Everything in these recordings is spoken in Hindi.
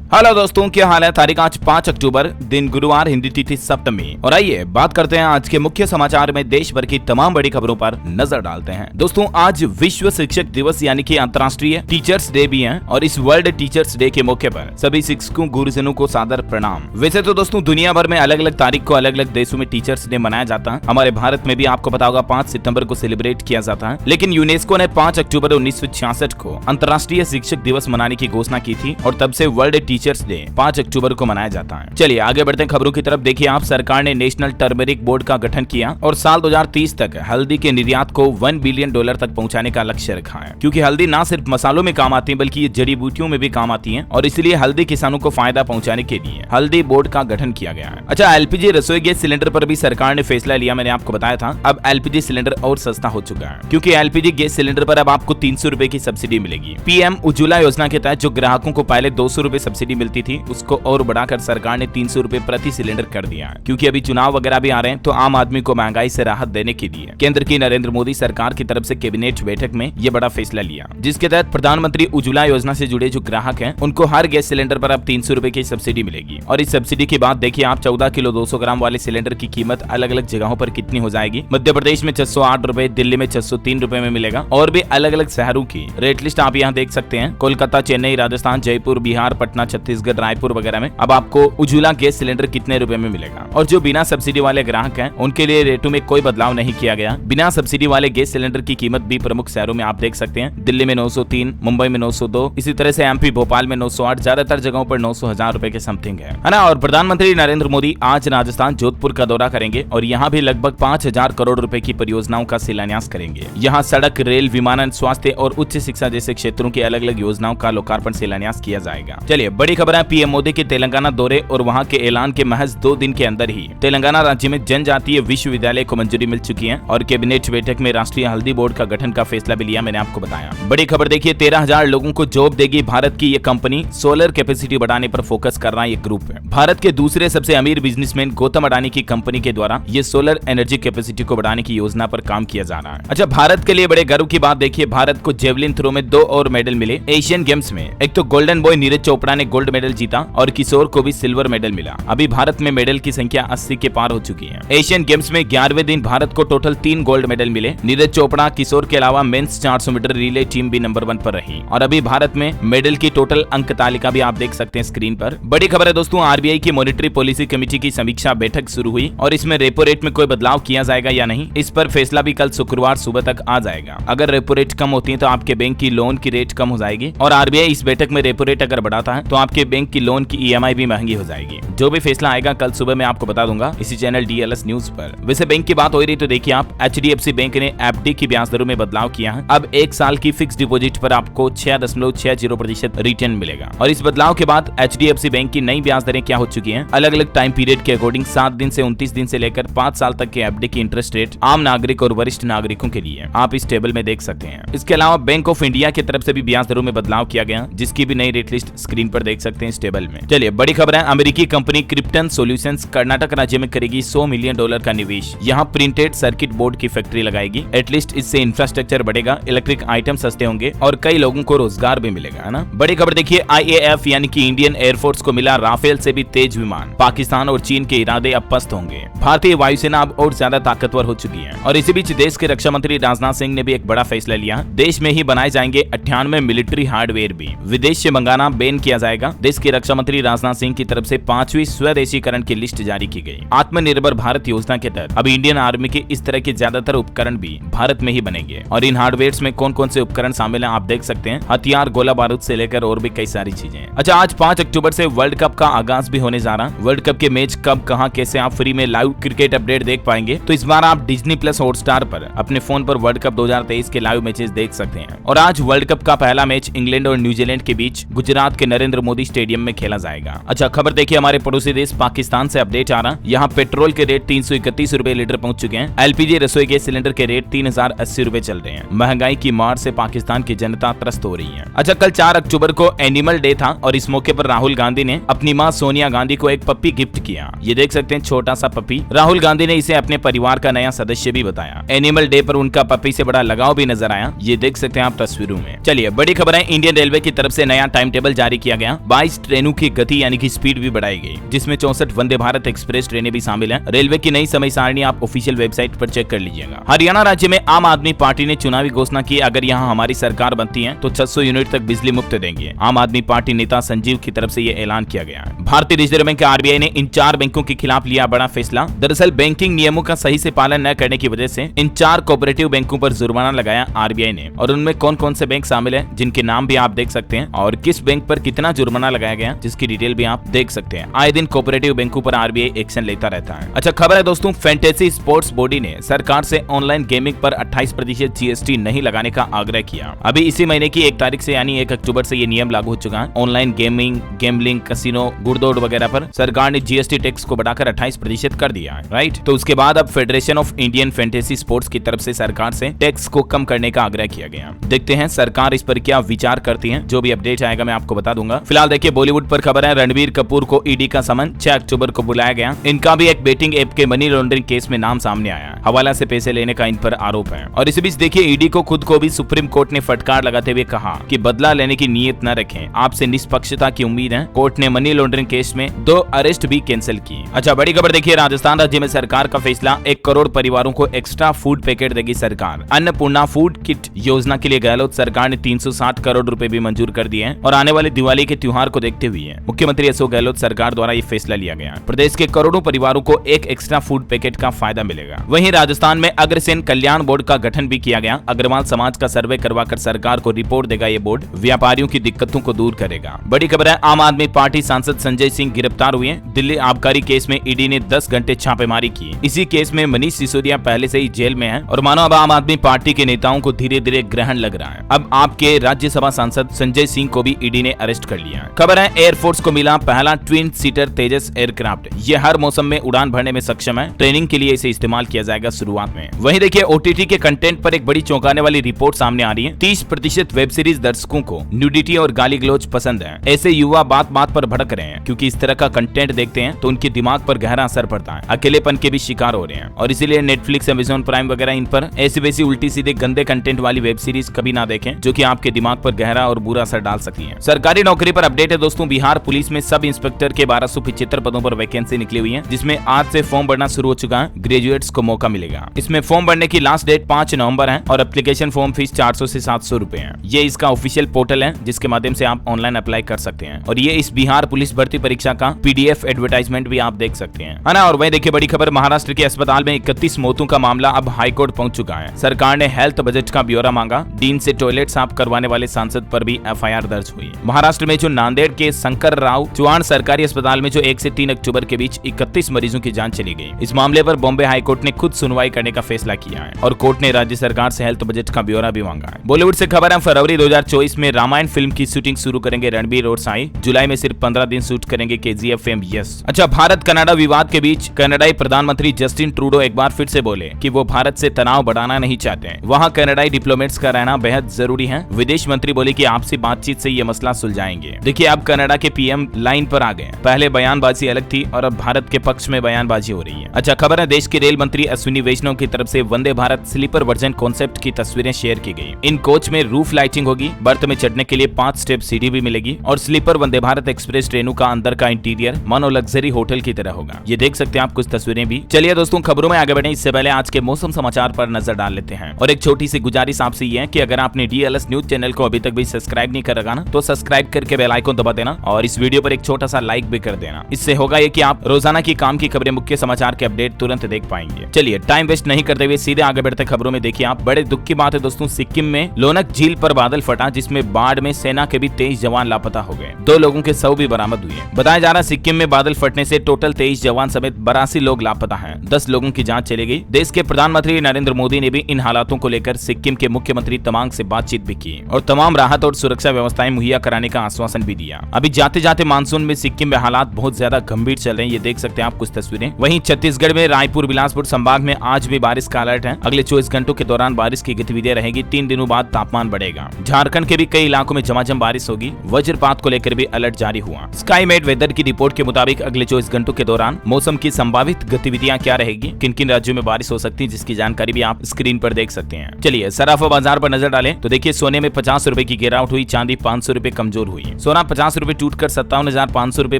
हेलो दोस्तों, क्या हाल है। तारीख आज 5 अक्टूबर, दिन गुरुवार, हिंदी तिथि सप्तमी। और आइए बात करते हैं आज के मुख्य समाचार में देश भर की तमाम बड़ी खबरों पर नजर डालते हैं। दोस्तों, आज विश्व शिक्षक दिवस यानी कि अंतर्राष्ट्रीय टीचर्स डे भी है और इस वर्ल्ड टीचर्स डे के मौके पर सभी शिक्षकों गुरुजनों को सादर प्रणाम। वैसे तो दोस्तों दुनिया भर में अलग अलग तारीख को अलग अलग देशों में टीचर्स डे मनाया जाता है। हमारे भारत में भी आपको पता होगा 5 सितंबर को सेलिब्रेट किया जाता है, लेकिन यूनेस्को ने 5 अक्टूबर 1966 को अंतर्राष्ट्रीय शिक्षक दिवस मनाने की घोषणा की थी और तब से वर्ल्ड टीचर्स डे 5 अक्टूबर को मनाया जाता है। चलिए आगे बढ़ते हैं खबरों की तरफ। देखिए आप, सरकार ने नेशनल टर्मरिक बोर्ड का गठन किया और साल 2030 तक हल्दी के निर्यात को $1 बिलियन तक पहुंचाने का लक्ष्य रखा है, क्योंकि हल्दी न सिर्फ मसालों में काम आती है बल्कि ये जड़ी बूटियों में भी काम आती है और इसलिए हल्दी किसानों को फायदा पहुंचाने के लिए हल्दी बोर्ड का गठन किया गया है। अच्छा, एलपीजी रसोई गैस सिलेंडर पर भी सरकार ने फैसला लिया। मैंने आपको बताया था अब एलपीजी सिलेंडर और सस्ता हो चुका है, क्योंकि एलपीजी गैस सिलेंडर पर अब आपको 300 रुपए की सब्सिडी मिलेगी। पीएम उज्ज्वला योजना के तहत जो ग्राहकों को पहले 200 रुपए सब्सिडी मिलती थी उसको और बढ़ाकर सरकार ने 300 रुपए प्रति सिलेंडर कर दिया है, क्योंकि अभी चुनाव वगैरह भी आ रहे हैं तो आम आदमी को महंगाई से राहत देने के लिए केंद्र की नरेंद्र मोदी सरकार की तरफ से कैबिनेट बैठक में ये बड़ा फैसला लिया, जिसके तहत प्रधानमंत्री उज्ज्वला योजना से जुड़े जो ग्राहक हैं उनको हर गैस सिलेंडर पर अब 300 रुपए की सब्सिडी मिलेगी। और इस सब्सिडी के बाद देखिए आप, 14 किलो 200 ग्राम वाले सिलेंडर की कीमत अलग अलग जगहों पर कितनी हो जाएगी। मध्य प्रदेश में 608 रुपए, दिल्ली में 603 रुपए में मिलेगा और भी अलग अलग शहरों की रेट लिस्ट आप यहाँ देख सकते हैं। कोलकाता, चेन्नई, राजस्थान, जयपुर, बिहार, पटना, छत्तीसगढ़, रायपुर वगैरह में अब आपको उज्ज्वला गैस सिलेंडर कितने रुपए में मिलेगा। और जो बिना सब्सिडी वाले ग्राहक हैं उनके लिए रेटों में कोई बदलाव नहीं किया गया। बिना सब्सिडी वाले गैस सिलेंडर की कीमत भी प्रमुख शहरों में आप देख सकते हैं। दिल्ली में 903, मुंबई में 902, इसी तरह से एमपी भोपाल में 908, ज्यादातर जगहों पर 900,000 रुपए के समथिंग है ना। और प्रधानमंत्री नरेंद्र मोदी आज राजस्थान जोधपुर का दौरा करेंगे और यहाँ भी लगभग 5,000 करोड़ रुपए की परियोजनाओं का शिलान्यास करेंगे। यहाँ सड़क, रेल, विमानन, स्वास्थ्य और उच्च शिक्षा जैसे क्षेत्रों की अलग अलग योजनाओं का लोकार्पण शिलान्यास किया जाएगा। चलिए बड़ी खबर है, पीएम मोदी के तेलंगाना दौरे और वहाँ के ऐलान के महज 2 दिन के अंदर ही तेलंगाना राज्य में जनजातीय विश्वविद्यालय को मंजूरी मिल चुकी है और कैबिनेट बैठक में राष्ट्रीय हल्दी बोर्ड का गठन का फैसला भी लिया। मैंने आपको बताया। बड़ी खबर देखिए, 13,000 लोगों को जॉब देगी भारत की ये कंपनी। सोलर कैपेसिटी बढ़ाने पर फोकस कर रहा ये ग्रुप है। भारत के दूसरे सबसे अमीर बिजनेसमैन गौतम अडानी की कंपनी के द्वारा ये सोलर एनर्जी कैपेसिटी को बढ़ाने की योजना पर काम किया जा रहा है। अच्छा, भारत के लिए बड़े गर्व की बात देखिए, भारत को जेवलिन थ्रो में 2 और मेडल मिले एशियन गेम्स में। एक तो गोल्डन बॉय नीरज चोपड़ा ने गोल्ड मेडल जीता और किशोर को भी सिल्वर मेडल मिला। अभी भारत में मेडल की संख्या 80 के पार हो चुकी है। एशियन गेम्स में 11वें दिन भारत को टोटल 3 गोल्ड मेडल मिले। नीरज चोपड़ा, किशोर के अलावा मेंस 400 मीटर रिले टीम भी नंबर 1 पर रही। और अभी भारत में मेडल की टोटल अंक तालिका भी आप देख सकते हैं स्क्रीन पर। बड़ी खबर है दोस्तों, आरबीआई की मॉनेटरी पॉलिसी कमेटी की समीक्षा बैठक शुरू हुई और इसमें रेपो रेट में कोई बदलाव किया जाएगा या नहीं, इस पर फैसला भी कल शुक्रवार सुबह तक आ जाएगा। अगर रेपो रेट कम होती है तो आपके बैंक की लोन की रेट कम हो जाएगी और आरबीआई इस बैठक में रेपो रेट अगर बढ़ाता है तो आपके बैंक की लोन की ईएमआई भी महंगी हो जाएगी। जो भी फैसला आएगा कल सुबह मैं आपको बता दूंगा इसी चैनल डीएलएस न्यूज पर। वैसे बैंक की बात हो रही तो देखिए आप, एचडीएफसी बैंक ने एफडी की ब्याज दरों में बदलाव किया है। अब 1 साल की फिक्स डिपॉजिट पर आपको 6.60% रिटर्न मिलेगा और इस बदलाव के बाद एचडीएफसी बैंक की नई ब्याज दरें क्या हो चुकी हैं। अलग अलग टाइम पीरियड के अकॉर्डिंग 7 दिन से 29 दिन से लेकर 5 साल तक के एफडी की इंटरेस्ट रेट आम नागरिक और वरिष्ठ नागरिकों के लिए आप इस टेबल में देख सकते हैं। इसके अलावा बैंक ऑफ इंडिया की तरफ से भी ब्याज दरों में बदलाव किया गया, जिसकी भी नई रेट लिस्ट स्क्रीन पर देख सकते हैं इस टेबल में। चलिए बड़ी खबर है, अमेरिकी कंपनी क्रिप्टन सॉल्यूशंस कर्नाटक राज्य में करेगी $100 मिलियन का निवेश। यहाँ प्रिंटेड सर्किट बोर्ड की फैक्ट्री लगाएगी। एटलीस्ट इससे इंफ्रास्ट्रक्चर बढ़ेगा, इलेक्ट्रिक आइटम सस्ते होंगे और कई लोगों को रोजगार भी मिलेगा, है ना। बड़ी खबर देखिए, आईएएफ यानी कि इंडियन एयरफोर्स को मिला राफेल से भी तेज विमान। पाकिस्तान और चीन के इरादे अब पस्त होंगे। भारतीय वायुसेना अब और ज्यादा ताकतवर हो चुकी है। और इसी बीच देश के रक्षा मंत्री राजनाथ सिंह ने भी एक बड़ा फैसला लिया। देश में ही बनाए जाएंगे 98 मिलिट्री हार्डवेयर भी विदेश से मंगाना बैन किया जाएगा। देश के रक्षा मंत्री राजनाथ सिंह की तरफ से 5वीं स्वदेशीकरण की लिस्ट जारी की गई। आत्मनिर्भर भारत योजना के तहत अब इंडियन आर्मी के इस तरह के ज्यादातर उपकरण भी भारत में ही बनेंगे। और इन हार्डवेयर में कौन कौन से उपकरण शामिल हैं आप देख सकते हैं, हथियार, गोला बारूद से लेकर और भी कई सारी चीजें। अच्छा, आज 5 अक्टूबर से वर्ल्ड कप का आगाज भी होने जा रहा है। वर्ल्ड कप के मैच कब, कहां, कैसे आप फ्री में लाइव क्रिकेट अपडेट देख पाएंगे। तो इस बार आप डिज्नी प्लस हॉटस्टार पर अपने फोन पर वर्ल्ड कप 2023 के लाइव मैचेस देख सकते हैं। और आज वर्ल्ड कप का पहला मैच इंग्लैंड और न्यूजीलैंड के बीच गुजरात के नरेंद्र मोदी स्टेडियम में खेला जाएगा। अच्छा, खबर देखिए, हमारे पड़ोसी देश पाकिस्तान से अपडेट आ रहा। यहाँ पेट्रोल के रेट 331 रुपए लीटर पहुंच चुके हैं। एलपीजी रसोई गैस सिलेंडर के रेट 3080 रुपए चल रहे हैं। महंगाई की मार से पाकिस्तान की जनता त्रस्त हो रही है। अच्छा, कल 4 अक्टूबर को एनिमल डे था और इस मौके पर राहुल गांधी ने अपनी मां सोनिया गांधी को एक पप्पी गिफ्ट किया। ये देख सकते हैं छोटा सा पप्पी। राहुल गांधी ने इसे अपने परिवार का नया सदस्य भी बताया। एनिमल डे पर उनका पप्पी से बड़ा लगाव भी नजर आया, ये देख सकते हैं आप तस्वीरों में। चलिए बड़ी खबर है, इंडियन रेलवे की तरफ से नया टाइम टेबल जारी किया गया। 22 ट्रेनों की गति यानी कि स्पीड भी बढ़ाई गई, जिसमें 64 वंदे भारत एक्सप्रेस ट्रेनें भी शामिल हैं। रेलवे की नई समय सारणी आप ऑफिशियल वेबसाइट पर चेक कर लीजिएगा। हरियाणा राज्य में आम आदमी पार्टी ने चुनावी घोषणा की, अगर यहाँ हमारी सरकार बनती है तो 600 यूनिट तक बिजली मुफ्त देंगे। आम आदमी पार्टी नेता संजीव की तरफ से ये ऐलान किया गया है। भारतीय रिजर्व बैंक आरबीआई ने इन 4 बैंकों के खिलाफ लिया बड़ा फैसला। दरअसल बैंकिंग नियमों का सही से पालन न करने की वजह से इन 4 कोऑपरेटिव बैंकों पर जुर्माना लगाया आरबीआई ने, और उनमें कौन कौन से बैंक शामिल हैं, जिनके नाम भी आप देख सकते हैं, और किस बैंक पर कितना जुर्माना लगाया गया जिसकी डिटेल भी आप देख सकते हैं। आए दिन कोऑपरेटिव बैंकों पर आरबीआई एक्शन लेता रहता है। अच्छा खबर है दोस्तों, फैंटेसी स्पोर्ट्स बॉडी ने सरकार से ऑनलाइन गेमिंग पर 28% जीएसटी नहीं लगाने का आग्रह किया। अभी इसी महीने की 1 तारीख से यानी 1 अक्टूबर से ये नियम लागू हो चुका है। ऑनलाइन गेमिंग, गैम्बलिंग, कैसीनो, गुड़दौड़ वगैरह पर सरकार ने जीएसटी टैक्स को बढ़ाकर 28% कर दिया है, राइट। तो उसके बाद अब federation of Indian fantasy sports की तरफ से सरकार से टैक्स को कम करने का आग्रह किया गया। देखते हैं सरकार इस पर क्या विचार करती है। जो भी अपडेट आएगा मैं आपको बता दूंगा। फिलहाल देखिए बॉलीवुड पर खबर है, रणबीर कपूर को ईडी का समन 6 अक्टूबर को बुलाया गया। इनका भी एक बेटिंग ऐप के मनी लॉन्ड्रिंग केस में नाम सामने आया है। हवाला से पैसे लेने का इन पर आरोप है। और इसी बीच देखिए ईडी को खुद को भी सुप्रीम कोर्ट ने फटकार लगाते हुए कहा कि बदला लेने की नीयत न रखें, आपसे निष्पक्षता की उम्मीद है। कोर्ट ने मनी लॉन्ड्रिंग केस में 2 अरेस्ट भी कैंसिल की। अच्छा बड़ी खबर देखिए, राजस्थान राज्य में सरकार का फैसला, 1 करोड़ परिवारों को एक्स्ट्रा फूड पैकेट देगी सरकार। अन्नपूर्णा फूड किट योजना के लिए गहलोत सरकार ने 360 करोड़ रुपए भी मंजूर कर दिए हैं, और आने वाले दिवाली के त्योहार को देखते हुए मुख्यमंत्री अशोक गहलोत सरकार द्वारा ये फैसला लिया गया। प्रदेश के करोड़ों परिवारों को एक एक्स्ट्रा फूड पैकेट का फायदा मिलेगा। वहीं राजस्थान में अग्रसेन कल्याण बोर्ड का गठन भी किया गया। अग्रवाल समाज का सर्वे करवाकर सरकार को रिपोर्ट देगा ये बोर्ड, व्यापारियों की दिक्कतों को दूर करेगा। बड़ी खबर है, आम आदमी पार्टी सांसद संजय सिंह गिरफ्तार हुए। दिल्ली आबकारी केस में ईडी ने 10 घंटे छापेमारी की। इसी केस में मनीष सिसोदिया पहले से ही जेल में है, और मानो अब आम आदमी पार्टी के नेताओं को धीरे धीरे ग्रहण लग रहा है। अब आपके राज्यसभा सांसद संजय सिंह को भी ईडी ने अरेस्ट कर लिया। खबर है, एयरफोर्स को मिला पहला ट्विन सीटर तेजस एयरक्राफ्ट। ये हर मौसम में उड़ान भरने में सक्षम है। ट्रेनिंग के लिए इसे इस्तेमाल किया जाएगा शुरुआत में। वहीं देखिए ओटीटी के कंटेंट पर एक बड़ी चौंकाने वाली रिपोर्ट सामने आ रही है। 30% वेब सीरीज दर्शकों को न्यूडिटी और गाली गलौज पसंद है। ऐसे युवा बात बात पर भड़क रहे हैं, क्योंकि इस तरह का कंटेंट देखते हैं तो उनके दिमाग पर गहरा असर पड़ता है, अकेलेपन के भी शिकार हो रहे हैं, और इसीलिए नेटफ्लिक्स, अमेज़न प्राइम वगैरह इन पर ऐसी वैसी उल्टी सीधे गंदे कंटेंट वाली वेब सीरीज कभी ना देखें, जो कि आपके दिमाग पर गहरा और बुरा असर डाल सकती है। सरकारी नौकरी पर अपडेट है दोस्तों, बिहार पुलिस में सब इंस्पेक्टर के 1275 पदों पर वैकेंसी निकली हुई है, जिसमें आज से फॉर्म भरना शुरू हो चुका है। ग्रेजुएट्स को मौका मिलेगा। इसमें फॉर्म भरने की लास्ट डेट 5 नवंबर है, और एप्लीकेशन फॉर्म फीस 400 से 700 रुपए है। ये इसका ऑफिशियल पोर्टल है, जिसके माध्यम से आप ऑनलाइन अप्लाई कर सकते हैं, और ये इस बिहार पुलिस भर्ती परीक्षा का पीडीएफ एडवर्टाइजमेंट भी आप देख सकते हैं, है ना। और वही देखिए बड़ी खबर, महाराष्ट्र के अस्पताल में 31 मौतों का मामला अब हाईकोर्ट पहुंच चुका है। सरकार ने हेल्थ बजट का ब्यौरा मांगा। डीन से टॉयलेट साफ करवाने वाले सांसद पर भी एफआईआर दर्ज हुई। महाराष्ट्र में जो नांदेड़ के शंकर राव चौहान सरकारी अस्पताल में जो 1 से 3 अक्टूबर के बीच 31 मरीजों की जान चली गई। इस मामले पर बॉम्बे हाईकोर्ट ने खुद सुनवाई करने का फैसला किया है, और कोर्ट ने राज्य सरकार से हेल्थ बजट का ब्यौरा भी मांगा है। बॉलीवुड से खबर है, फरवरी 2024 में रामायण फिल्म की शूटिंग शुरू करेंगे रणबीर और साई। जुलाई में सिर्फ 15 दिन शूट करेंगे केजीएफ फिल्म यस। अच्छा, भारत कनाडा विवाद के बीच कनाडाई प्रधानमंत्री जस्टिन ट्रूडो एक बार फिर से बोले कि वो भारत से तनाव बढ़ाना नहीं चाहते हैं। वहाँ कनाडाई डिप्लोमेट्स का रहना बेहद जरूरी है। विदेश मंत्री बोले कि आपसी बातचीत से ये मसला सुलझाएंगे। देखिए अब कनाडा के पीएम लाइन पर आ गए। पहले बयानबाजी अलग थी, और अब भारत के पक्ष में बयानबाजी हो रही है। अच्छा खबर है, देश के रेल मंत्री अश्विनी वैष्णव की तरफ से Vande Bharat sleeper version concept की तस्वीरें शेयर की गई। इन कोच में रूफ लाइटिंग होगी, बर्थ में चढ़ने के लिए 5 स्टेप सीढ़ी भी मिलेगी, और स्लीपर वंदे भारत एक्सप्रेस ट्रेनों का अंदर का इंटीरियर मानो लग्जरी होटल की तरह होगा। ये देख सकते हैं आप कुछ तस्वीरें भी। चलिए दोस्तों खबरों में आगे बढ़े इससे पहले आज के मौसम समाचार पर नजर डाल लेते हैं, और एक छोटी सी गुजारिश आपसे ये है कि अगर आपने डीएलएस न्यूज चैनल को अभी तक भी सब्सक्राइब नहीं कर रखा ना, तो सब्सक्राइब करके बेल आइकन दबा देना, और इस वीडियो पर एक छोटा सा लाइक भी कर देना। इससे होगा ये कि आप रोजाना की काम की खबरें, मुख्य समाचार के अपडेट तुरंत देख पाएंगे। चलिए टाइम वेस्ट नहीं करते हुए सीधे आगे बढ़ते खबरों में। देखिए आप, बड़े दुख की बात है दोस्तों, सिक्किम में लोनक झील पर बादल फटा, जिसमें बाढ़ में सेना के भी 23 जवान लापता हो गए। 2 लोगों के शव भी बरामद हुए। बताया जा रहा है सिक्किम में बादल फटने से टोटल 23 जवान समेत 82 लोग लापता हैं। 10 लोगों की जांच चली गई। देश के प्रधानमंत्री नरेंद्र मोदी ने भी इन हालातों को लेकर सिक्किम के मुख्यमंत्री तमांग से बातचीत भी की, और तमाम राहत और सुरक्षा व्यवस्थाएं मुहैया कराने का आश्वासन भी दिया। अभी जाते जाते मानसून में सिक्किम में हालात बहुत ज्यादा गंभीर चल रहे हैं। ये देख सकते हैं आप कुछ तस्वीरें। वहीं छत्तीसगढ़ में रायपुर बिलासपुर संभाग में आज भी बारिश का अलर्ट है। अगले 24 घंटों के दौरान बारिश की गतिविधियां रहेगी। 3 दिनों बाद तापमान बढ़ेगा। झारखंड के भी कई इलाकों में झमाझम बारिश होगी। वज्रपात को लेकर भी अलर्ट जारी हुआ। स्काईमेट वेदर की रिपोर्ट के मुताबिक अगले 24 घंटों के दौरान मौसम की संभावित गतिविधियां क्या रहेगी, किन किन राज्यों में बारिश हो सकती है, जिसकी जानकारी भी आप स्क्रीन पर देख सकते हैं। चलिए सराफा बाजार पर नजर डालें तो देखिए सोने में 50 रुपए की गिरावट हुई, चांदी 500 रुपए कमजोर हुई। सोना 50 रुपए टूटकर 57,500 रुपए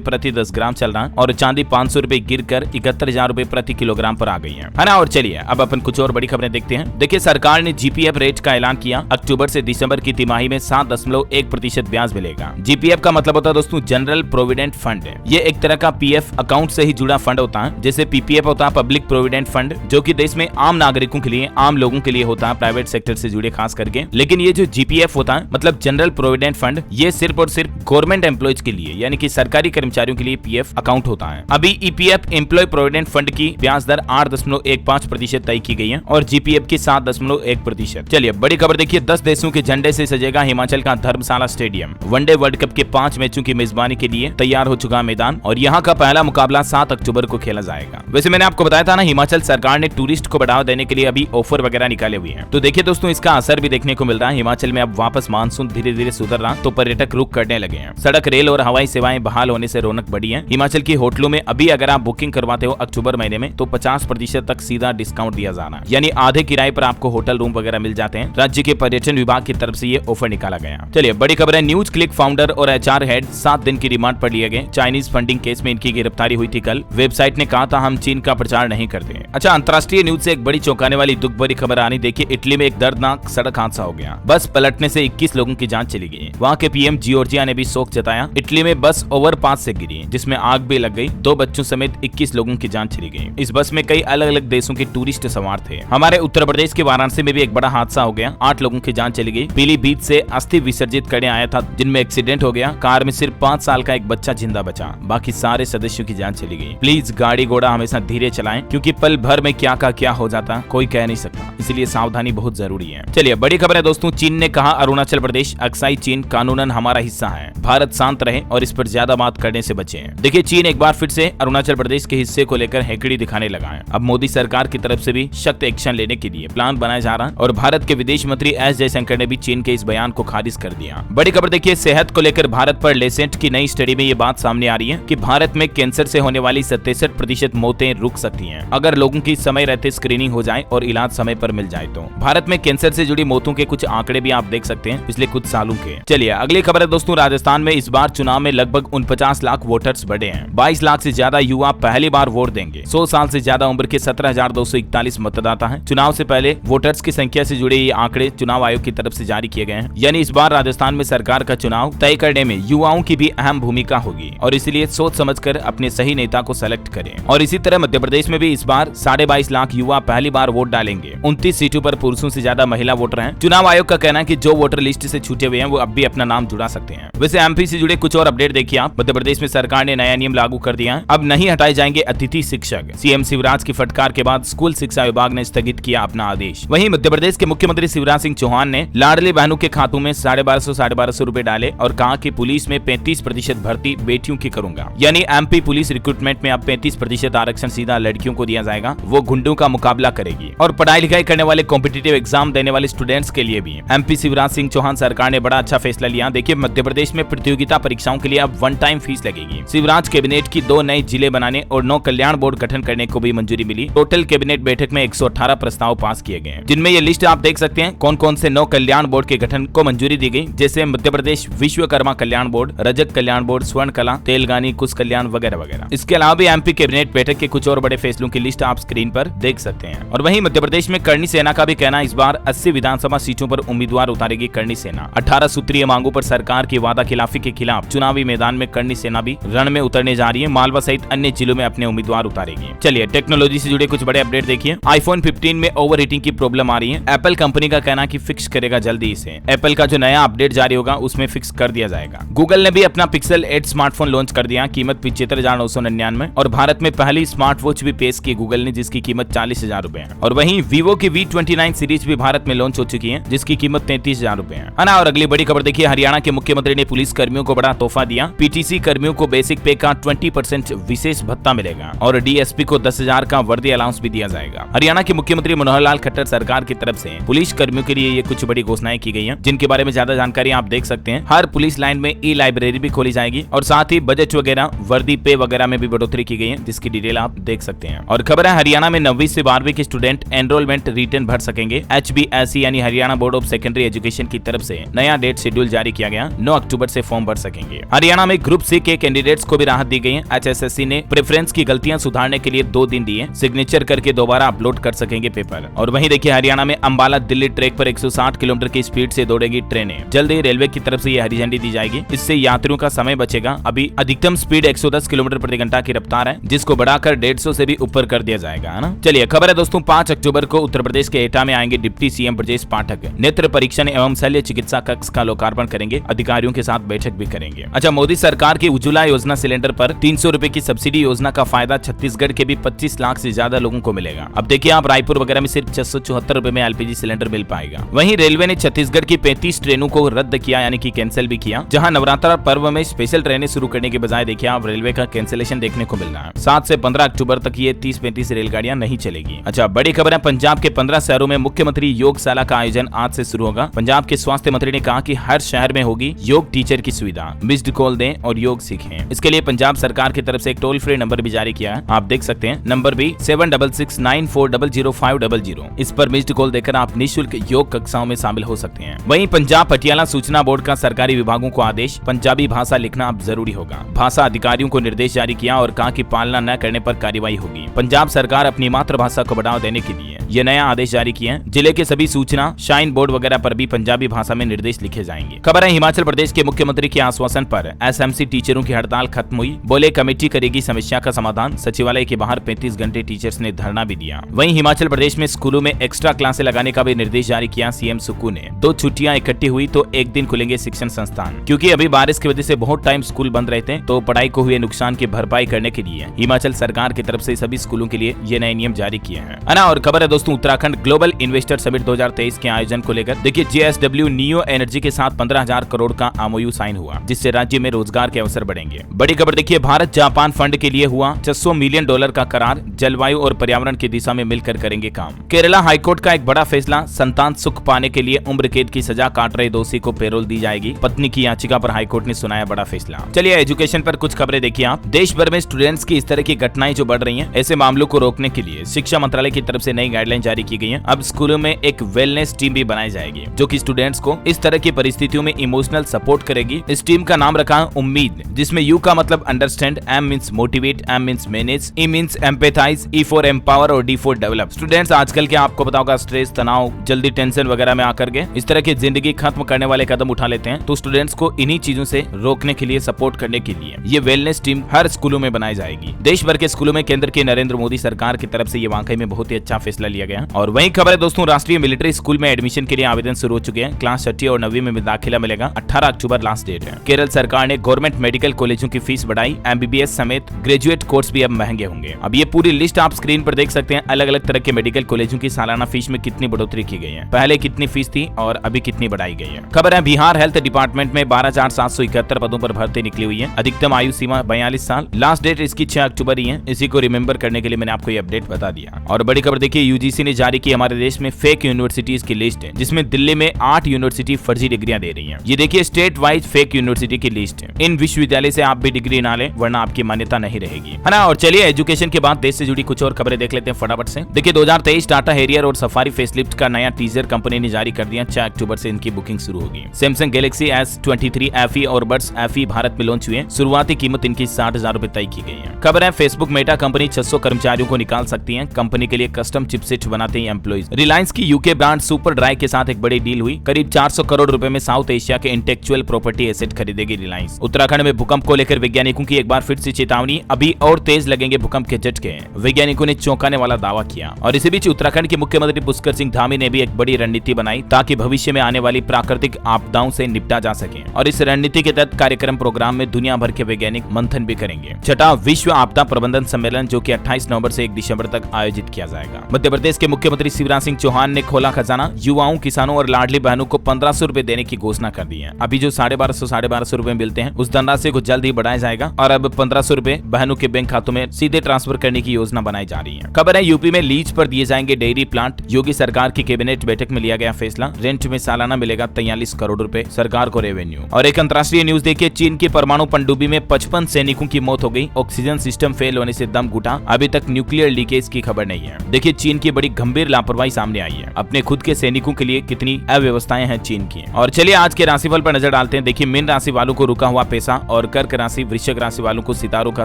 प्रति 10 ग्राम चल रहा है और चांदी 500 रुपए गिरकर 71,000 रुपए प्रति किलोग्राम पर आ गई है ना। और चलिए अब अपन कुछ और बड़ी खबरें देखते हैं। देखिए, सरकार ने जीपीएफ रेट का ऐलान किया। अक्टूबर से दिसंबर की तिमाही में 7.1% ब्याज मिलेगा। जीपीएफ का मतलब होता है दोस्तों जनरल प्रोविडेंट फंड। ये एक तरह का पीएफ अकाउंट से ही जुड़ा फंड होता है। जैसे पीपीएफ होता है पब्लिक प्रोविडेंट फंड, जो कि देश में आम नागरिकों के लिए, आम लोगों के लिए होता है, प्राइवेट सेक्टर से जुड़े खास करके। लेकिन ये जो जीपीएफ होता है मतलब जनरल प्रोविडेंट फंड, ये सिर्फ और सिर्फ गवर्नमेंट एम्प्लॉयज के लिए यानी कि सरकारी कर्मचारियों के लिए पीएफ अकाउंट होता है। अभी ईपीएफ एम्प्लॉय प्रोविडेंट फंड की ब्याज दर 8.15% तय की गई है और जीपीएफ की 7.1%। चलिए बड़ी खबर देखिए, 10 देशों के झंडे से सजेगा हिमाचल का धर्मशाला स्टेडियम। वनडे वर्ल्ड कप के 5 मैचों की मेजबानी के लिए तैयार हो चुका मैदान और यहाँ का पहला मुकाबला 7 अक्टूबर को खेला जाएगा। वैसे मैंने आपको बताया था ना, हिमाचल सरकार ने टूरिस्ट को बढ़ावा देने के लिए अभी ऑफर वगैरह निकाले हुए हैं। तो देखिए दोस्तों, इसका असर भी देखने को मिल रहा है। हिमाचल में अब वापस मानसून धीरे धीरे सुधर रहा, तो पर्यटक रुक करने लगे हैं। सड़क, रेल और हवाई सेवाएं बहाल होने से रौनक बढ़ी है। हिमाचल की होटलों में अभी अगर आप बुकिंग करवाते हो अक्टूबर महीने में, तो 50% तक सीधा डिस्काउंट दिया जा रहा है, यानी आधे किराए पर आपको होटल रूम वगैरह मिल जाते हैं। राज्य के पर्यटन विभाग की तरफ से ये ऑफर निकाला गया। चलिए बड़ी खबर है, न्यूज क्लिक फाउंडर और एचआर हेड 7 दिन की रिमांड पर लिए गए। चाइनीज फंडिंग केस में इनकी गिरफ्तारी हुई थी कल। वेबसाइट ने कहा था हम चीन का प्रचार नहीं करते। अच्छा, अंतर्राष्ट्रीय न्यूज से एक बड़ी चौंकाने वाली दुख भरी खबर आनी। देखिए, इटली में एक दर्दनाक सड़क हादसा हो गया। बस पलटने से 21 लोगों की जान चली गई। वहाँ के पीएम जियोर्जिया ने भी शोक जताया। इटली में बस ओवरपास से गिरी जिसमें आग भी लग गई। 2 बच्चों समेत 21 लोगों की जान चली गई। इस बस में कई अलग अलग देशों के टूरिस्ट सवार थे। हमारे उत्तर प्रदेश के वाराणसी में भी एक बड़ा हादसा हो गया। 8 लोगों की जान चली गई। पीलीभीत से अस्थि विसर्जित करने आया था जिनमें एक्सीडेंट हो गया। कार में सिर्फ 5 साल का एक बच्चा जिंदा बचा, बाकी सारे सदस्यों की जान चली गई। प्लीज गाड़ी घोड़ा हमेशा धीरे चलाएं, क्योंकि पल भर में क्या का क्या हो जाता कोई कह नहीं सकता, इसलिए सावधानी बहुत जरूरी है। चलिए बड़ी खबर है दोस्तों, चीन ने कहा अरुणाचल प्रदेश अक्साई चीन कानूनन हमारा हिस्सा है। भारत शांत रहे और इस पर ज्यादा बात करने से बचे। देखिए, चीन एक बार फिर से अरुणाचल प्रदेश के हिस्से को लेकर हेकड़ी दिखाने लगा है। अब मोदी सरकार की तरफ से भी सख्त एक्शन लेने के लिए प्लान बनाया जा रहा है और भारत के विदेश मंत्री एस जयशंकर ने भी चीन के इस बयान को खारिज कर दिया। बड़ी खबर देखिए, सेहत को लेकर भारत पर लेसेंट की नई स्टडी में ये बात सामने आ रही है कि भारत में कैंसर से होने वाली 67% मौतें रुक सकती हैं अगर लोगों की समय रहते स्क्रीनिंग हो जाए और इलाज समय पर मिल जाए। तो भारत में कैंसर से जुड़ी मौतों के कुछ आंकड़े भी आप देख सकते हैं पिछले कुछ सालों के। चलिए अगली खबर है दोस्तों, राजस्थान में इस बार चुनाव में लगभग 49 लाख वोटर्स बढ़े हैं। 22 लाख से ज्यादा युवा पहली बार वोट देंगे। 100 साल से ज्यादा उम्र के 17,241 मतदाता हैं। चुनाव से पहले वोटर्स की संख्या से जुड़े ये आंकड़े चुनाव आयोग की तरफ से जारी किए गए हैं। यानी इस बार राजस्थान में सरकार का चुनाव तय करने में युवाओं की भी अहम भूमिका होगी और इसलिए सोच समझकर अपने सही नेता को सेलेक्ट करें। और इसी तरह मध्य प्रदेश में भी इस बार 22.5 लाख युवा पहली बार वोट डालेंगे। 29 सीटों पर पुरुषों से ज्यादा महिला वोटर हैं। चुनाव आयोग का कहना है कि जो वोटर लिस्ट से छूटे हुए हैं वो अब भी अपना नाम जुड़ा सकते हैं। वैसे एमपी से जुड़े कुछ और अपडेट देखिए आप। मध्य प्रदेश में सरकार ने नया नियम लागू कर दिया है। अब नहीं हटाए जाएंगे अतिथि शिक्षक। सीएम शिवराज की फटकार के बाद स्कूल शिक्षा विभाग ने स्थगित किया अपना आदेश। वहीं मध्य प्रदेश के मुख्यमंत्री शिवराज सिंह चौहान ने लाडली बहनों के खातों में 1250 रुपए डाले और कहा कि पुलिस में 35% भर्ती बेटियों की करूंगा। यानी एमपी पुलिस रिक्रूटमेंट में अब 35% आरक्षण सीधा लड़कियों को दिया जाएगा। वो गुंडों का मुकाबला करेगी। और पढ़ाई लिखाई करने वाले कॉम्पिटिटिव एग्जाम देने वाले स्टूडेंट्स के लिए भी एमपी शिवराज सिंह चौहान सरकार ने बड़ा अच्छा फैसला लिया। देखिए, मध्य प्रदेश में प्रतियोगिता परीक्षाओं के लिए अब 1 टाइम फीस लगेगी। शिवराज कैबिनेट की 2 नए जिले बनाने और 9 कल्याण बोर्ड गठन करने को भी मंजूरी मिली। टोटल कैबिनेट बैठक में 118 प्रस्ताव पास किए गए, जिनमें ये लिस्ट आप देख सकते हैं कौन कौन से 9 कल्याण बोर्ड के गठन को मंजूरी दी गई, जैसे मध्य प्रदेश विश्वकर्मा कल्याण बोर्ड, रजत कल्याण बोर्ड, स्वर्ण कला, तेलगानी कुश कल्याण वगैरह वगैरह। इसके अलावा भी एमपी कैबिनेट बैठक के कुछ और बड़े फैसलों की लिस्ट आप स्क्रीन पर देख सकते हैं। और वहीं मध्य प्रदेश में करनी सेना का भी कहना इस बार 80 विधानसभा सीटों पर उम्मीदवार उतारेगी करनी सेना। 18 सूत्रीय मांगों पर सरकार की वादा खिलाफी के खिलाफ चुनावी मैदान में करनी सेना भी रण में उतरने जा रही है। मालवा सहित अन्य जिलों में अपने उम्मीदवार उतारेगी। चलिए टेक्नोलॉजी से जुड़े कुछ बड़े अपडेट देखिए। आईफोन 15 में ओवर हीटिंग की प्रॉब्लम आ रही है। एप्पल कंपनी का कहना कि फिक्स करेगा जल्दी इसे। एप्पल का जो नया अपडेट जारी होगा उसमें फिक्स कर दिया जाएगा। गूगल ने भी अपना पिक्सल 8 स्मार्टफोन लॉन्च कर दिया। कीमत 75,999 और भारत में पहली स्मार्ट वॉच भी पेश की गूगल ने, जिसकी कीमत 40,000 रुपए है। और वहीं वीवो की V29 सीरीज भी भारत में लॉन्च हो चुकी है, जिसकी कीमत 33,000 रुपए है। और अगली बड़ी खबर देखिए, हरियाणा के मुख्यमंत्री ने पुलिस कर्मियों को बड़ा तोहफा दिया। पीटीसी कर्मियों को बेसिक पे का 20% विशेष भत्ता मिलेगा और डीएसपी को 10,000 का वर्दी अलाउंस भी दिया जाएगा। हरियाणा के मुख्यमंत्री मनोहर लाल खट्टर सरकार की तरफ से पुलिस कर्मियों के लिए ये कुछ बड़ी घोषणाएं की गई हैं, जिनके बारे में ज्यादा जानकारी आप देख सकते हैं। हर पुलिस लाइन में ई लाइब्रेरी भी खोली जाएगी और साथ ही बजट वगैरह, वर्दी पे वगैरह में भी बढ़ोतरी की गई है, जिसकी डिटेल आप देख सकते हैं। और खबर है, हरियाणा में 9वीं से 12वीं के स्टूडेंट एनरोलमेंट रिटर्न भर सकेंगे। HBSE यानी Haryana board of secondary education की तरफ से नया डेट शेड्यूल जारी किया गया। 9 अक्टूबर अक्टूबर से फॉर्म भर सकेंगे। हरियाणा में ग्रुप सी के कैंडिडेट्स को भी राहत दी गई है। HSSC ने प्रेफरेंस की गलतियां सुधारने के लिए 2 दिन दिए, सिग्नेचर करके दोबारा अपलोड कर सकेंगे पेपर। और वहीं देखिए हरियाणा में अंबाला दिल्ली ट्रैक पर 160 किलोमीटर की स्पीड से दौड़ेगी ट्रेनें। जल्द ही रेलवे की तरफ से ये हरी झंडी दी जाएगी, इससे यात्रियों का समय बचेगा। अभी अधिकतम स्पीड 110 किलोमीटर प्रति घंटा की रफ्तार है, जिसको बढ़ाकर 150 से भी ऊपर कर दिया जाएगा, है ना। चलिए खबर है दोस्तों, 5 अक्टूबर को उत्तर प्रदेश के एटा में आएंगे डिप्टी सीएम ब्रजेश पाठक। नेत्र परीक्षण एवं शल्य चिकित्सा कक्ष का लोकार्पण करेंगे, अधिकारियों के साथ बैठक भी करेंगे। अच्छा, मोदी सरकार की उज्ज्वला योजना सिलेंडर पर 300 रुपए की सब्सिडी योजना का फायदा छत्तीसगढ़ के भी 25 लाख से ज्यादा लोगों को मिलेगा। अब देखिए आप रायपुर वगैरह में सिर्फ 674 रुपए में LPG सिलेंडर मिल पाएगा। वहीं रेलवे ने छत्तीसगढ़ की 35 ट्रेनों को रद्द किया, यानी कि कैंसिल भी किया। जहां नवरात्र पर्व में स्पेशल ट्रेनें शुरू करने के बजाय देखिए आप रेलवे का कैंसिलेशन देखने को मिल रहा है। 7 से 15 अक्टूबर तक ये 30-35 रेलगाड़ियां नहीं चलेगी। अच्छा, बड़ी खबर है, पंजाब के 15 शहरों में मुख्यमंत्री योगशाला का आयोजन आज से शुरू होगा। पंजाब के स्वास्थ्य मंत्री ने कहा कि हर शहर में होगी योग टीचर की सुविधा। मिस्ड कॉल दें और योग सीखें। इसके लिए पंजाब सरकार की तरफ से एक टोल फ्री नंबर भी जारी किया है, आप देख सकते हैं। नंबर भी 7669400500। इस पर मिस्ड कॉल देकर आप निःशुल्क योग कक्षाओं में शामिल हो सकते हैं। वहीं पंजाब पटियाला सूचना बोर्ड का सरकारी विभागों को आदेश, पंजाबी भाषा लिखना अब जरूरी होगा। भाषा अधिकारियों को निर्देश जारी किया और कहा कि पालना न करने पर कार्रवाई होगी। पंजाब सरकार अपनी मातृभाषा को बढ़ावा देने के लिए ये नया आदेश जारी किया है। जिले के सभी सूचना शाइन बोर्ड वगैरह पर भी पंजाबी भाषा में निर्देश लिखे जाएंगे। खबर है, हिमाचल प्रदेश के मुख्यमंत्री के आश्वासन पर SMC टीचरों की हड़ताल खत्म हुई। बोले कमेटी करेगी समस्या का समाधान। सचिवालय के बाहर 35 घंटे टीचर्स ने धरना भी दिया। वहीं हिमाचल प्रदेश में स्कूलों में एक्स्ट्रा क्लासें लगाने का भी निर्देश जारी किया CM सुक्कू ने। 2 छुट्टियां इकट्ठी हुई तो एक दिन खुलेंगे शिक्षण संस्थान, क्योंकि अभी बारिश की वजह से बहुत टाइम स्कूल बंद रहते हैं, तो पढ़ाई को हुए नुकसान की भरपाई करने के लिए हिमाचल सरकार की तरफ से सभी स्कूलों के लिए ये नए नियम जारी किए हैं, है ना। और खबर है दोस्तों, उत्तराखंड ग्लोबल इन्वेस्टर समिट 2023 के आयोजन को लेकर देखिए JSW नियो एनर्जी के साथ 15,000 करोड़ का MOU साइन हुआ, जिससे राज्य में रोजगार के अवसर बढ़ेंगे। बड़ी खबर देखिए, भारत जापान फंड के लिए हुआ $600 मिलियन का करार। जलवायु और पर्यावरण की दिशा में मिलकर करेंगे काम। केरला हाईकोर्ट का एक बड़ा फैसला, संतान सुख पाने के लिए उम्र कैद की सजा काट रहे दोषी को पैरोल दी जाएगी। पत्नी की याचिका पर हाईकोर्ट ने सुनाया बड़ा फैसला। चलिए एजुकेशन पर कुछ खबरें देखिए आप। देश भर में स्टूडेंट्स की इस तरह की घटनाएं जो बढ़ रही हैं, ऐसे मामलों को रोकने के लिए शिक्षा मंत्रालय की तरफ से नई गाइडलाइन जारी की गई है। अब स्कूलों में एक वेलनेस टीम भी बनाई जाएगी, जो कि स्टूडेंट्स को इस तरह की परिस्थितियों में इमोशनल सपोर्ट करेगी। इस टीम का नाम रखा है उम्मीद, जिसमें U का मतलब understand, M means motivate, M means manage, E means empathise, E for empower और D फॉर डेवलप। स्टूडेंट्स आजकल के आपको पता होगा स्ट्रेस, तनाव, जल्दी टेंशन वगैरह में आकर के इस तरह की जिंदगी खत्म करने वाले कदम उठा लेते हैं, तो स्टूडेंट्स को इन्हीं चीजों से रोकने के लिए, सपोर्ट करने के लिए ये वेलनेस टीम हर स्कूलों में बनाई जाएगी। देश भर के स्कूलों में केंद्र की नरेंद्र मोदी सरकार की तरफ से ये वाकई में बहुत ही अच्छा फैसला लिया गया। और वहीं खबर है दोस्तों, राष्ट्रीय मिलिट्री स्कूल में एडमिशन के लिए आवेदन शुरू हो चुके हैं। क्लास 6वीं और 9वीं में दाखिला मिलेगा। 18 अक्टूबर लास्ट डेट है। केरल सरकार ने गवर्नमेंट मेडिकल कॉलेजों की फीस बढ़ाई। MBBS समेत ग्रेजुएट कोर्स भी अब महंगे होंगे। अब ये पूरी लिस्ट आप स्क्रीन पर देख सकते हैं। अलग अलग तरह के मेडिकल कॉलेजों की सालाना फीस में कितनी बढ़ोतरी की गई है, पहले कितनी फीस थी और अभी कितनी बढ़ाई गई है। खबर है, बिहार हेल्थ डिपार्टमेंट में 12,771 पदों पर भर्ती निकली हुई है। अधिकतम आयु सीमा 42 साल। लास्ट डेट इसकी 6 अक्टूबर ही है। इसी को रिमेंबर करने के लिए मैंने आपको ये अपडेट बता दिया। और बड़ी खबर देखिए, UGC ने जारी की हमारे देश में फेक यूनिवर्सिटीज की लिस्ट है, जिसमें दिल्ली में 8 यूनिवर्सिटी फर्जी डिग्रियां दे रही हैं। ये देखिए स्टेट वाइज फेक यूनिवर्सिटी की लिस्ट है। इन विश्वविद्यालय से आप भी डिग्री ना लें, वरना आपकी मान्यता नहीं रहेगी, है ना। और चलिए एजुकेशन के बाद देश से जुड़ी कुछ और खबरें देख लेते हैं फटाफट से। देखिए 2023 टाटा हैरियर और सफारी फेसलिफ्ट का नया टीजर कंपनी ने जारी कर दिया। 6 अक्टूबर से इनकी बुकिंग शुरू होगी। सैमसंग गैलेक्सी S23 FE और बड्स FE भारत में लॉन्च हुए। शुरुआती कीमत इनकी 60,000 रुपए तय की गई है। खबर है, फेसबुक मेटा कंपनी 600 कर्मचारियों को निकाल सकती है। कंपनी के लिए कस्टम चिपसेट बनाते हैं एम्प्लॉइज। रिलायंस की UK ब्रांड सुपर ड्राई के साथ एक बड़ी डील हुई। करीब 400 करोड़ रुपए में साउथ एशिया के इंटेलेक्चुअल प्रॉपर्टी एसेट खरीदेगी रिलायंस। उत्तराखंड में भूकंप को लेकर वैज्ञानिकों की एक बार फिर से चेतावनी। अभी और तेज लगेंगे भूकंप के झटके। वैज्ञानिकों ने चौंकाने वाला दावा किया। और इसी बीच उत्तराखंड के मुख्यमंत्री पुष्कर सिंह धामी ने भी एक बड़ी रणनीति बनाई, ताकि भविष्य में आने वाली प्राकृतिक आपदाओं से निपटा जा सके। और इस रणनीति के तहत कार्यक्रम प्रोग्राम में दुनिया भर के वैज्ञानिक मंथन भी करेंगे। 6वां विश्व आपदा प्रबंधन सम्मेलन, जो कि 28 नवंबर से 1 दिसंबर तक आयोजित किया जाएगा। मध्य प्रदेश के मुख्यमंत्री शिवराज सिंह चौहान ने खोला खजाना। युवाओं, किसानों और लाडली बहनों को 1500 रुपए देने की घोषणा कर दी है। अभी जो 1250 रुपए मिलते हैं, उस धनराशि को जल्द ही बढ़ाया जाएगा और अब 1500 रुपए बहनों के बैंक खातों में सीधे ट्रांसफर करने की योजना बनाई जा रही है। खबर है, यूपी में लीज पर दिए जाएंगे डेयरी प्लांट। योगी सरकार की कैबिनेट बैठक में लिया गया फैसला। रेंट में सालाना मिलेगा 43 करोड़ रुपए सरकार को रेवेन्यू। और एक अंतर्राष्ट्रीय न्यूज देखिए, चीन की परमाणु पनडुब्बी में 55 सैनिकों की मौत हो गई। ऑक्सीजन सिस्टम फेल होने से दम घुटा। अभी तक न्यूक्लियर लीकेज की खबर नहीं है। देखिए चीन देखिए बड़ी गंभीर लापरवाही सामने आई है। अपने खुद के सैनिकों के लिए कितनी अव्यवस्थाएं हैं चीन की। और चलिए आज के राशिफल पर नजर डालते हैं। देखिए मीन राशि वालों को रुका हुआ पैसा और कर्क राशि वृश्चिक राशि वालों को सितारों का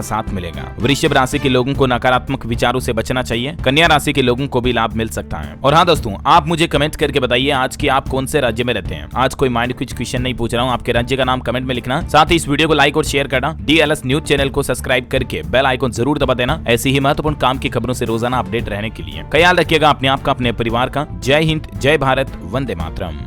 साथ मिलेगा। वृषभ राशि के लोगों को नकारात्मक विचारों से बचना चाहिए। कन्या राशि के लोगों को भी लाभ मिल सकता है। और हाँ दोस्तों, आप मुझे कमेंट करके बताइए आज की आप कौन से राज्य में रहते हैं। आज कोई माइंड क्विज क्वेश्चन नहीं पूछ रहा हूँ, आपके राज्य का नाम कमेंट में लिखना। साथ ही इस वीडियो को लाइक और शेयर करना। DLS न्यूज चैनल को सब्सक्राइब करके बेल आइकन जरूर दबा देना ऐसी ही महत्वपूर्ण काम की खबरों से रोजाना अपडेट रहने के लिए। ख्याल रखिएगा अपने आप का, अपने परिवार का। जय हिंद, जय भारत, वंदे मातरम।